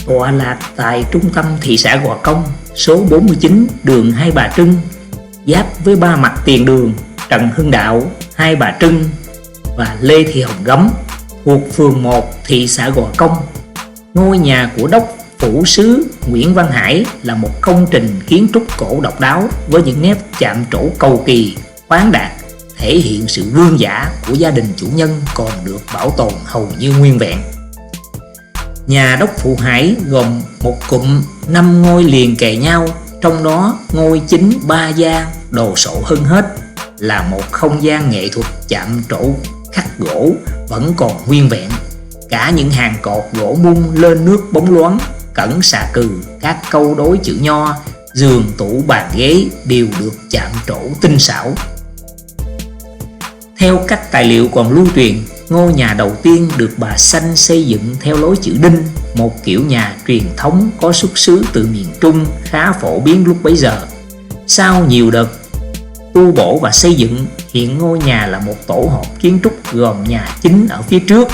tọa lạc tại trung tâm thị xã Gò Công, số 49 đường Hai Bà Trưng, giáp với ba mặt tiền đường Trần Hưng Đạo, Hai Bà Trưng và Lê Thị Hồng Gấm, thuộc phường 1 thị xã Gò Công. Ngôi nhà của đốc phủ sứ Nguyễn Văn Hải là một công trình kiến trúc cổ độc đáo với những nét chạm trổ cầu kỳ, khoáng đạt, thể hiện sự vương giả của gia đình chủ nhân còn được bảo tồn hầu như nguyên vẹn. Nhà đốc phủ Hải gồm một cụm 5 ngôi liền kề nhau, trong đó ngôi chính 3 gian đồ sộ hơn hết, là một không gian nghệ thuật chạm trổ khắc gỗ vẫn còn nguyên vẹn. Cả những hàng cột gỗ mung lên nước bóng loáng, cẩn xà cừ, các câu đối chữ nho, giường tủ bàn ghế đều được chạm trổ tinh xảo. Theo các tài liệu còn lưu truyền, ngôi nhà đầu tiên được bà Sanh xây dựng theo lối chữ đinh, một kiểu nhà truyền thống có xuất xứ từ miền Trung khá phổ biến lúc bấy giờ. Sau nhiều đợt tu bổ và xây dựng, hiện ngôi nhà là một tổ hợp kiến trúc gồm nhà chính ở phía trước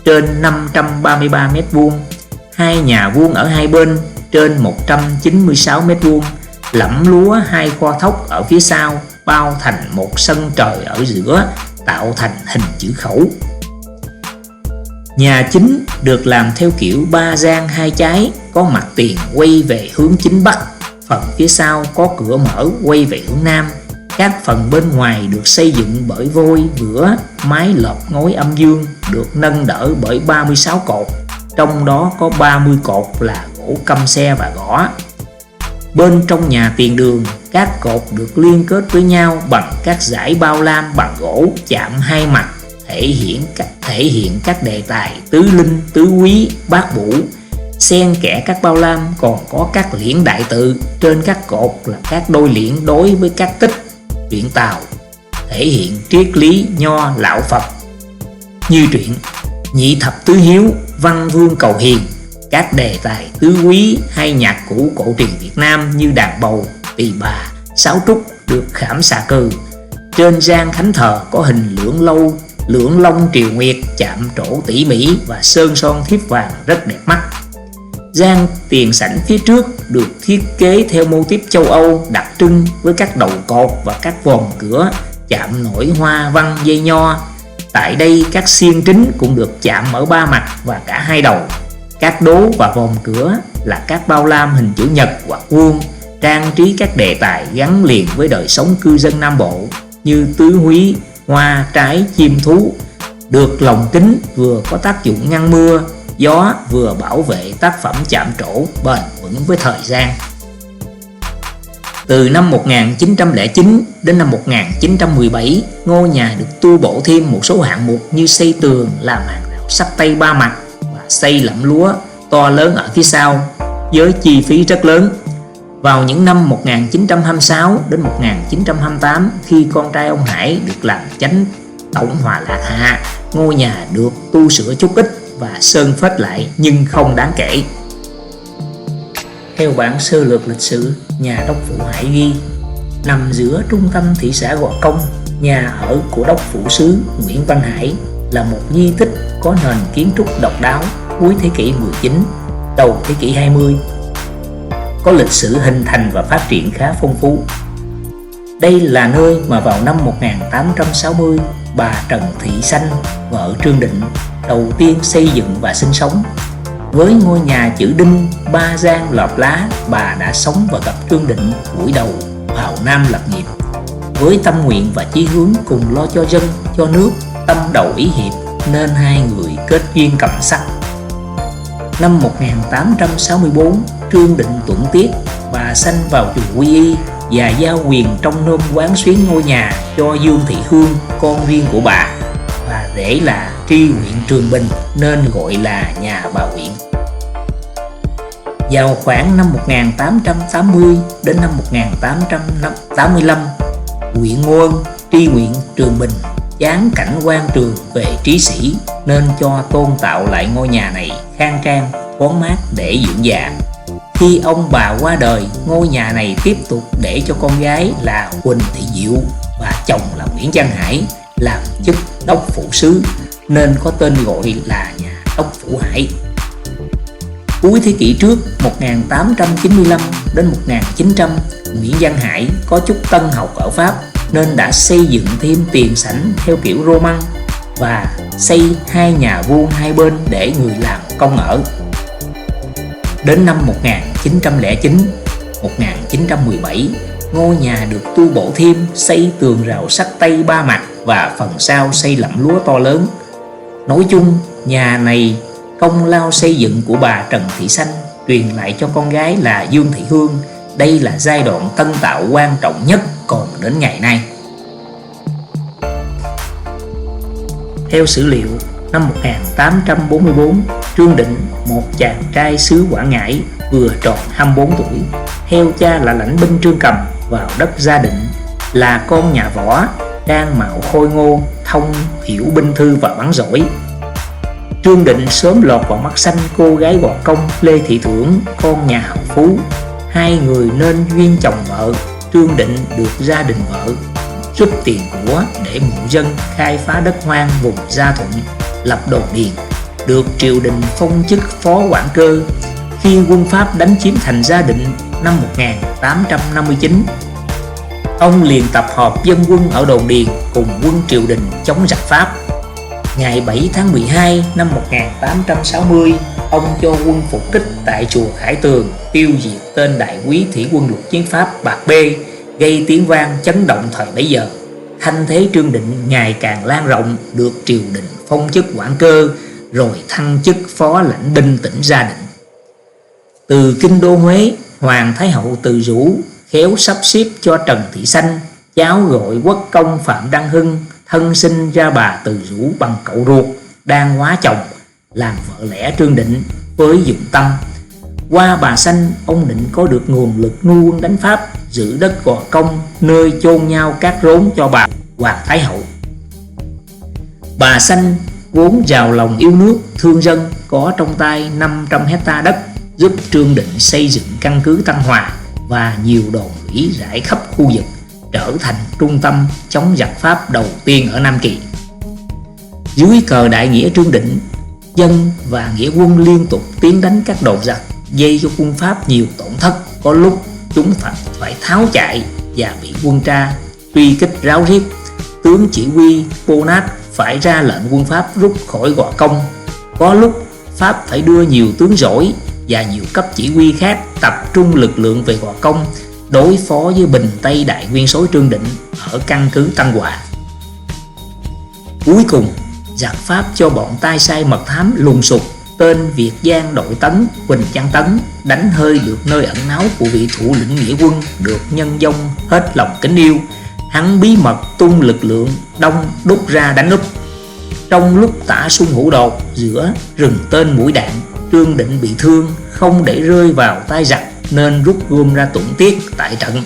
trên 533 m², hai nhà vuông ở hai bên trên 196 m², lẫm lúa hai kho thóc ở phía sau, bao thành một sân trời ở giữa, tạo thành hình chữ khẩu. Nhà chính được làm theo kiểu 3 gian 2 trái, có mặt tiền quay về hướng chính bắc, phần phía sau có cửa mở quay về hướng nam. Các phần bên ngoài được xây dựng bởi vôi vữa, mái lợp ngói âm dương, được nâng đỡ bởi 36 cột, trong đó có 30 cột là gỗ căm xe và gõ. Bên trong nhà tiền đường, các cột được liên kết với nhau bằng các dải bao lam bằng gỗ chạm hai mặt, thể hiện các đề tài tứ linh, tứ quý, bát bủ. Xen kẽ các bao lam còn có các liễn đại tự, trên các cột là các đôi liễn đối với các tích truyện Tào, thể hiện triết lý nho lão Phật, như truyện Nhị thập tứ hiếu, Văn vương cầu hiền. Các đề tài tứ quý hay nhạc cụ cổ truyền Việt Nam như đàn bầu, tỳ bà, sáo trúc được khảm xà cừ. Trên gian thánh thờ có hình lưỡng long triều nguyệt chạm trổ tỉ mỉ và sơn son thiếp vàng rất đẹp mắt. Gian tiền sảnh phía trước được thiết kế theo mô típ châu Âu đặc trưng với các đầu cột và các vòm cửa chạm nổi hoa văn dây nho. Tại đây các xiên trính cũng được chạm ở ba mặt và cả hai đầu. Các đố và vòm cửa là các bao lam hình chữ nhật hoặc vuông, trang trí các đề tài gắn liền với đời sống cư dân Nam Bộ như tứ húy, hoa, trái, chim thú. Được lồng kính vừa có tác dụng ngăn mưa, gió, vừa bảo vệ tác phẩm chạm trổ bền vững với thời gian. Từ năm 1909 đến năm 1917, ngôi nhà được tu bổ thêm một số hạng mục như xây tường, làm hàng rào sắt tây ba mặt và xây lẫm lúa to lớn ở phía sau với chi phí rất lớn. Vào những năm 1926 đến 1928, khi con trai ông Hải được làm chánh tổng hòa lạc hạ, ngôi nhà được tu sửa chút ít và sơn phết lại nhưng không đáng kể. Theo bản sơ lược lịch sử, nhà đốc phủ Hải ghi: nằm giữa trung tâm thị xã Gò Công, nhà ở của đốc phủ sứ Nguyễn Văn Hải là một di tích có nền kiến trúc độc đáo cuối thế kỷ 19, đầu thế kỷ 20, có lịch sử hình thành và phát triển khá phong phú. Đây là nơi mà vào năm 1860, bà Trần Thị Sanh, vợ Trương Định, đầu tiên xây dựng và sinh sống. Với ngôi nhà chữ đinh 3 gian lợp lá, bà đã sống và gặp Trương Định buổi đầu vào Nam lập nghiệp. Với tâm nguyện và chí hướng cùng lo cho dân, cho nước, tâm đầu ý hiệp, nên hai người kết duyên cầm sắc. Năm 1864, Trương Định tuẫn tiết, bà Sanh vào chùa Quy Y và giao quyền trong nôm quán xuyến ngôi nhà cho Dương Thị Hương, con riêng của bà, và rể là tri huyện Trường Bình nên gọi là nhà bà huyện. Vào khoảng năm 1880 đến năm 1885, huyện Ngô Ân, tri huyện Trường Bình chán cảnh quan trường về trí sĩ nên cho tôn tạo lại ngôi nhà này khang trang, thoáng mát để dưỡng già. Khi ông bà qua đời, ngôi nhà này tiếp tục để cho con gái là Huỳnh Thị Diệu và chồng là Nguyễn Văn Hải làm chức đốc phủ sứ nên có tên gọi là nhà đốc phủ Hải. Cuối thế kỷ trước 1895 đến 1900, Nguyễn Văn Hải có chút tân học ở Pháp nên đã xây dựng thêm tiền sảnh theo kiểu Roman và xây 2 nhà vuông hai bên để người làm công ở. Đến năm 1909, 1917, ngôi nhà được tu bổ thêm, xây tường rào sắt tây 3 mặt và phần sau xây lẫm lúa to lớn. Nói chung, nhà này công lao xây dựng của bà Trần Thị Sanh truyền lại cho con gái là Dương Thị Hương. Đây là giai đoạn tân tạo quan trọng nhất còn đến ngày nay. Theo sử liệu, năm 1844, Trương Định, một chàng trai xứ Quảng Ngãi vừa tròn 24 tuổi, theo cha là lãnh binh Trương Cầm vào đất Gia Định, là con nhà võ, đang mạo khôi ngô, thông hiểu binh thư và bắn giỏi. Trương Định sớm lọt vào mắt xanh cô gái Gò Công Lê Thị Thưởng, con nhà hào phú. Hai người nên duyên chồng vợ. Trương Định được gia đình vợ giúp tiền của để mượn dân khai phá đất hoang vùng Gia Thuận, lập đồn điền, được triều đình phong chức phó quản cơ. Khi quân Pháp đánh chiếm thành Gia Định năm 1859, ông liền tập hợp dân quân ở đồn điền cùng quân triều đình chống giặc Pháp. Ngày 7 tháng 12 năm 1860, ông cho quân phục kích tại chùa Khải Tường, tiêu diệt tên đại quý thủy quân lục chiến Pháp Bạc Bê, gây tiếng vang chấn động thời bấy giờ. Thanh thế Trương Định ngày càng lan rộng, được triều đình phong chức quản cơ, rồi thăng chức phó lãnh binh tỉnh Gia Định. Từ kinh đô Huế, Hoàng Thái Hậu Từ Dũ khéo sắp xếp cho Trần Thị Sanh, cháu gọi quốc công Phạm Đăng Hưng, thân sinh ra bà Từ Dũ bằng cậu ruột, đang hóa chồng, làm vợ lẽ Trương Định với dụng tâm. Qua bà Sanh, ông Định có được nguồn lực nuôi quân đánh Pháp, giữ đất Gò Công, nơi chôn nhau cát rốn cho bà Hoàng Thái Hậu. Bà Sanh vốn giàu lòng yêu nước, thương dân, có trong tay 500 hecta đất, giúp Trương Định xây dựng căn cứ Tân Hòa và nhiều đồn lũy rải khắp khu vực, trở thành trung tâm chống giặc Pháp đầu tiên ở Nam Kỳ. Dưới cờ đại nghĩa Trương Định, dân và nghĩa quân liên tục tiến đánh các đồn giặc, gây cho quân Pháp nhiều tổn thất. Có lúc chúng phải tháo chạy và bị quân ta truy kích ráo riết. Tướng chỉ huy Bonat phải ra lệnh quân Pháp rút khỏi Gò Công. Có lúc Pháp phải đưa nhiều tướng giỏi và nhiều cấp chỉ huy khác tập trung lực lượng về Gò Công, đối phó với Bình Tây đại nguyên soái Trương Định ở căn cứ Tân Hòa. Cuối cùng, giặc Pháp cho bọn tay sai mật thám lùng sục tên Việt Giang đội Tấn, Huỳnh Văn Tấn, đánh hơi được nơi ẩn náu của vị thủ lĩnh nghĩa quân được nhân dân hết lòng kính yêu. Hắn bí mật tung lực lượng đông đúc ra đánh úp. Trong lúc tả xung hữu đột giữa rừng tên mũi đạn, Trương Định bị thương, không để rơi vào tay giặc nên rút gươm ra tuẫn tiết tại trận.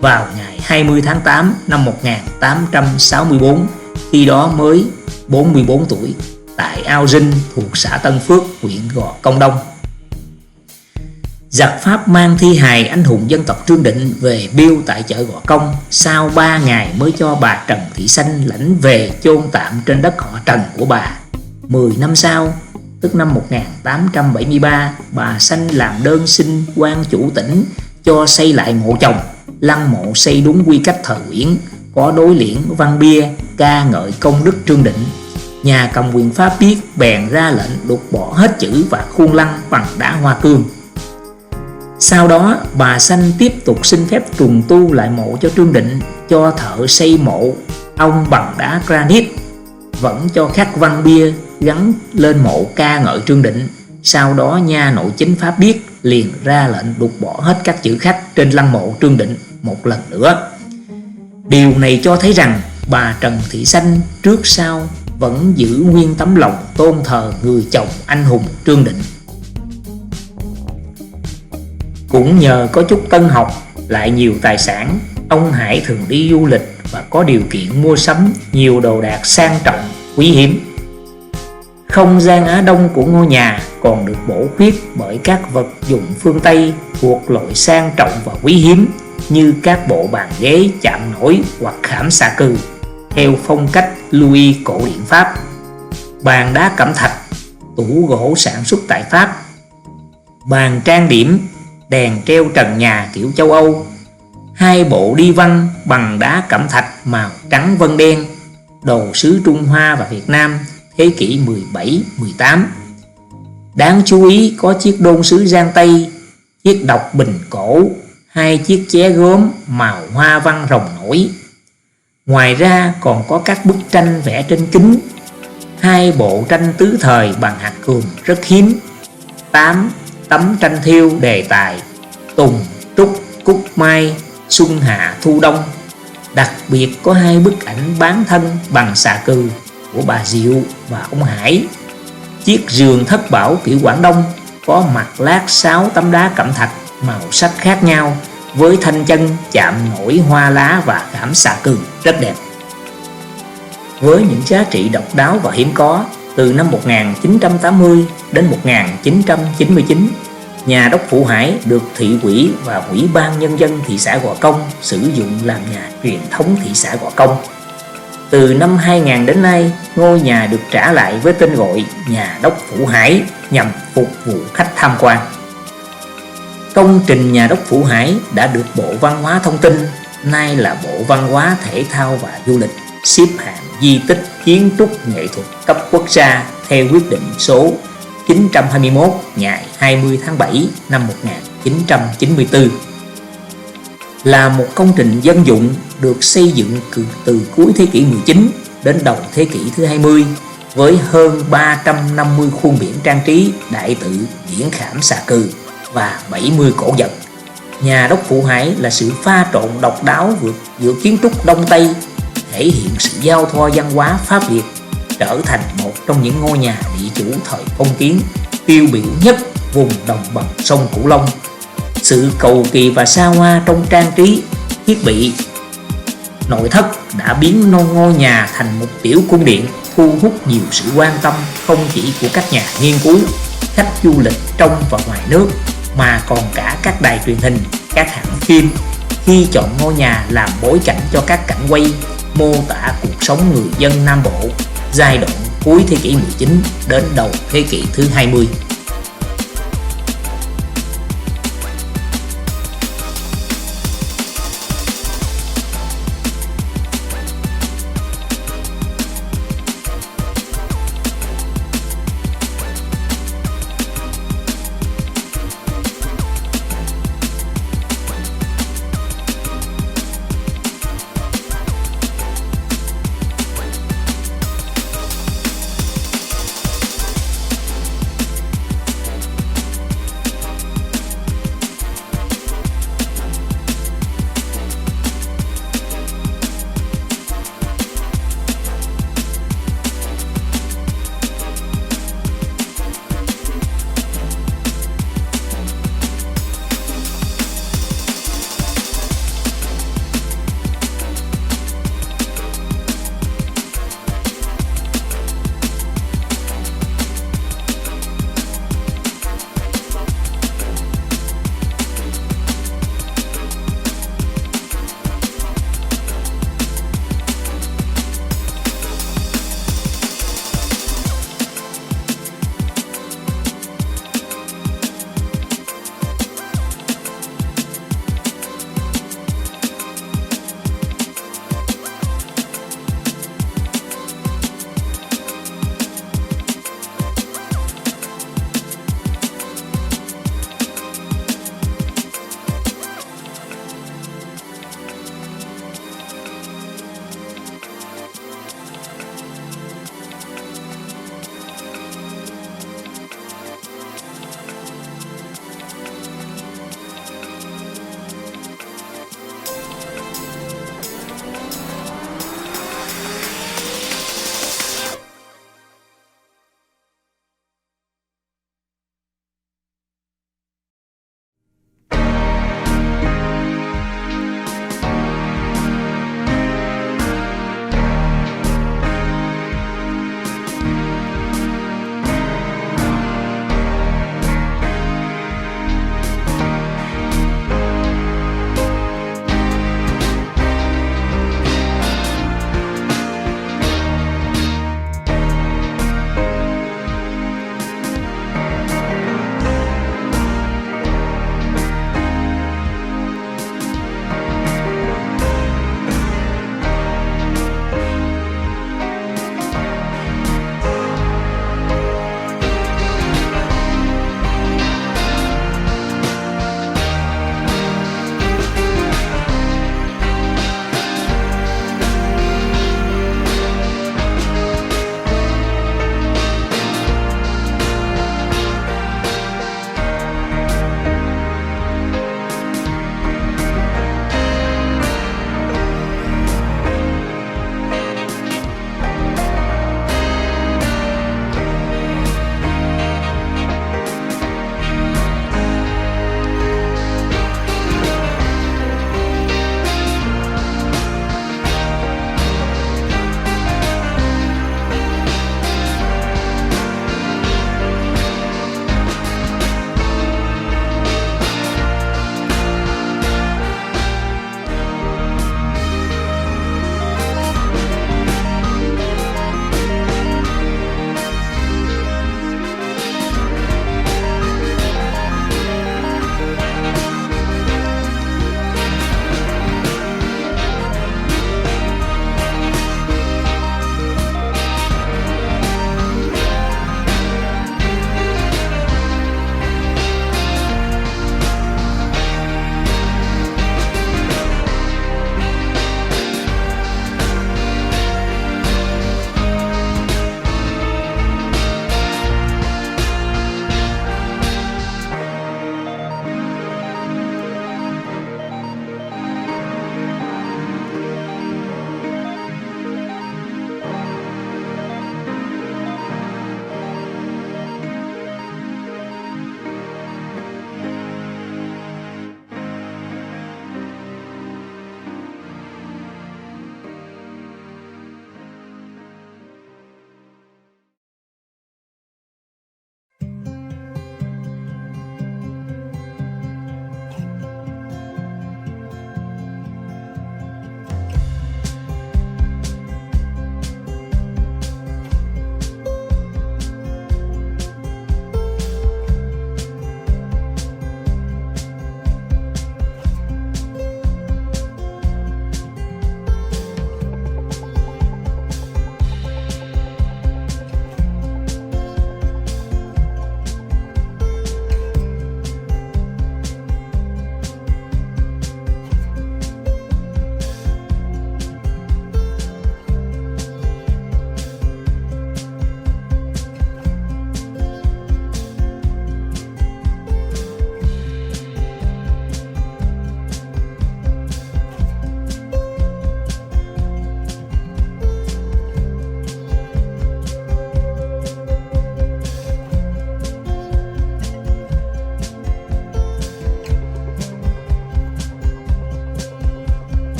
Vào ngày 20 tháng 8 năm 1864, khi đó mới 44 tuổi, tại Ao Dinh thuộc xã Tân Phước, huyện Gò Công Đông. Giặc Pháp mang thi hài anh hùng dân tộc Trương Định về biêu tại chợ Gò Công. Sau 3 ngày mới cho bà Trần Thị Sanh lãnh về chôn tạm trên đất họ Trần của bà. 10 năm sau, tức năm 1873, bà Sanh làm đơn xin quan chủ tỉnh cho xây lại mộ chồng. Lăng mộ xây đúng quy cách thời Nguyễn, có đối liễn văn bia ca ngợi công đức Trương Định. Nhà cầm quyền Pháp biết bèn ra lệnh đục bỏ hết chữ và khuôn lăng bằng đá hoa cương. Sau đó bà Sanh tiếp tục xin phép trùng tu lại mộ cho Trương Định, cho thợ xây mộ ông bằng đá granite, vẫn cho khắc văn bia gắn lên mộ ca ngợi Trương Định. Sau đó nha nội chính Pháp biết liền ra lệnh đục bỏ hết các chữ khắc trên lăng mộ Trương Định một lần nữa. Điều này cho thấy rằng bà Trần Thị Sanh trước sau vẫn giữ nguyên tấm lòng tôn thờ người chồng anh hùng Trương Định. Cũng nhờ có chút tân học lại nhiều tài sản, ông Hải thường đi du lịch và có điều kiện mua sắm nhiều đồ đạc sang trọng, quý hiếm. Không gian Á Đông của ngôi nhà còn được bổ khuyết bởi các vật dụng phương Tây thuộc loại sang trọng và quý hiếm, như các bộ bàn ghế chạm nổi hoặc khảm xà cừ theo phong cách Louis cổ điển Pháp, bàn đá cẩm thạch, tủ gỗ sản xuất tại Pháp, bàn trang điểm, đèn treo trần nhà kiểu châu Âu, 2 bộ đi văn bằng đá cẩm thạch màu trắng vân đen, đồ sứ Trung Hoa và Việt Nam thế kỷ 17-18. Đáng chú ý có chiếc đôn sứ Giang Tây, chiếc độc bình cổ, 2 chiếc ché gốm màu hoa văn rồng nổi. Ngoài ra còn có các bức tranh vẽ trên kính, 2 bộ tranh tứ thời bằng hạt cườm rất hiếm, 8 tấm tranh thêu đề tài tùng, trúc, cúc mai, xuân hạ thu đông. Đặc biệt có 2 bức ảnh bán thân bằng xà cừ của bà Diệu và ông Hải. Chiếc giường thất bảo kiểu Quảng Đông có mặt lát 6 tấm đá cẩm thạch màu sắc khác nhau với thanh chân chạm nổi hoa lá và khảm xà cừ rất đẹp. Với những giá trị độc đáo và hiếm có, từ năm 1980 đến 1999, nhà Đốc Phủ Hải được thị ủy và Ủy ban Nhân dân thị xã Gò Công sử dụng làm nhà truyền thống thị xã Gò Công. Từ năm 2000 đến nay, ngôi nhà được trả lại với tên gọi nhà Đốc Phủ Hải nhằm phục vụ khách tham quan. Công trình nhà Đốc Phủ Hải đã được Bộ Văn hóa Thông tin, nay là Bộ Văn hóa Thể thao và Du lịch, xếp hạng di tích kiến trúc nghệ thuật cấp quốc gia theo quyết định số 921 ngày 20 tháng 7 năm 1994. Là một công trình dân dụng được xây dựng từ cuối thế kỷ 19 đến đầu thế kỷ thứ 20 với hơn 350 khuôn biển trang trí đại tự biển khảm xà cừ và 70 cổ vật. Nhà Đốc Phủ Hải là sự pha trộn độc đáo giữa kiến trúc Đông Tây, thể hiện sự giao thoa văn hóa Pháp Việt, trở thành một trong những ngôi nhà địa chủ thời phong kiến tiêu biểu nhất vùng đồng bằng sông Cửu Long. Sự cầu kỳ và xa hoa trong trang trí, thiết bị, nội thất đã biến ngôi nhà thành một tiểu cung điện thu hút nhiều sự quan tâm không chỉ của các nhà nghiên cứu, khách du lịch trong và ngoài nước mà còn cả các đài truyền hình, các hãng phim khi chọn ngôi nhà làm bối cảnh cho các cảnh quay mô tả cuộc sống người dân Nam Bộ giai đoạn cuối thế kỷ 19 đến đầu thế kỷ thứ 20.